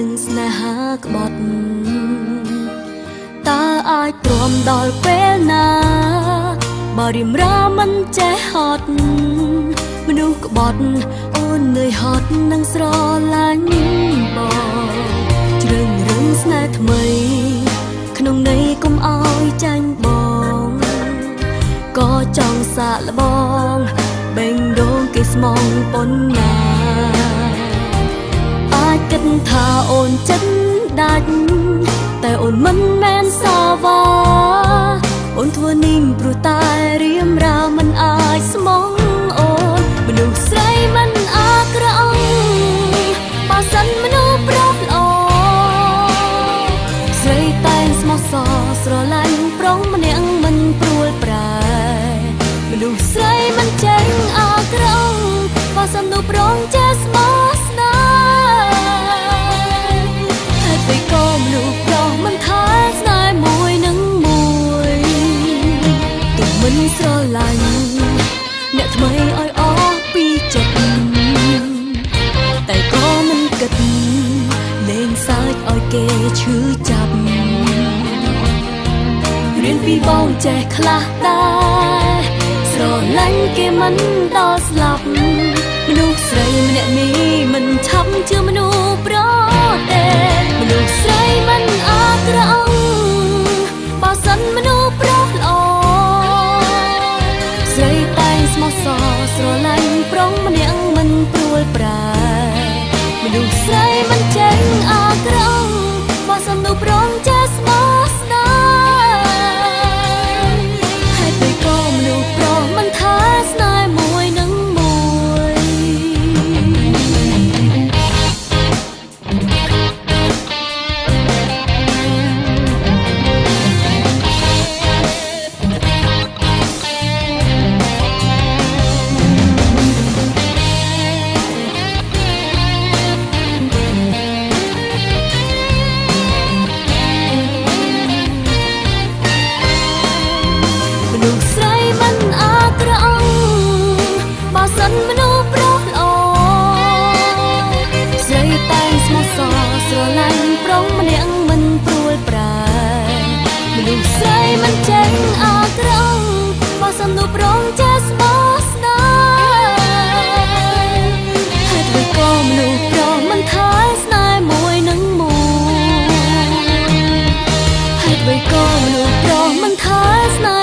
នឹងស្នេហាក្បត់តើអាចទ្រាំដល់ពេលណាបើរៀមរាមិនចេះហត់មនុស្សក្បត់អូននឿយហត់នឹងស្រឡាញ់បងជ្រឹងរឹងស្នេហ៍ថ្មីក្នុងន័យកុំឲ្យចាញ់បងក៏ចង់សាកល្បងបេងដូងគេស្មងប៉ុណ្ណាអាចគិតថាអូនចិត្តដាច់តែអូនមិនមែនសវ៉ាអូនធ្វើនេះព្រោះតែរៀមរាមិនអាចស្មងអូនមនុស្សស្រីមិនអាក្រក់បើសិនមនុស្សប្រុសល្អស្រីតែងស្មោះសរស្រឡាញ់ប្រុសម្នាក់មិនព្រួលប្រែមនុស្សស្រីមិនចេញអាក្រក់បើសិនមនុស្សប្រុសចេះស្មោះស្នេហ៍ហេតុពេលក៏មនុស្សប្រុសមិនថាស្នេហ៍មួយនឹងមួយទុំមិនស្រឡាញ់អ្នកថ្មីឲ្យអស់ពីចិត្តតែក៏មិនគិតលេងសើចឲ្យគេឈឺចាប់រៀនពីបងចេះខ្លះដែរស្រឡាញ់គេមិនដល់ស្លាប់មនុស្សស្រីម្នាក់នេះមិនឆាប់ជឿមនុស្សប្រុសទេមនុស្សស្រីមិនអាក្រក់បើសិនមនុស្សប្រុសល្អស្រីតែងស្មោះសរស្រឡាញ់ប្រុសម្នាក់មិនព្រួលប្រែមនុស្សស្រីមិនចេញអាក្រក់បើសិនមនុស្សប្រុសចេះស្មោះស្នេហ៍ហេតុពេលក៏មនុស្សប្រុសមិនថាស្នេហ៍មួយនឹងមួយមនុស្សស្រីមិនអាក្រក់បើសិនមនុស្សប្រុសល្អស្រីតែងស្មោះសរស្រឡាញ់ប្រុសម្នាក់មិនព្រួលប្រែមនុស្សស្រីមិនចេញអាក្រក់បើសិនមនុស្សប្រុសចេះស្មោះស្នេហ៍ហេតុពេលក៏មនុស្សប្រុសមិនថាស្នេហ៍មួយនឹងមួយហេតុពេលក៏មនុស្សប្រុសមិនថាស្នេហ៍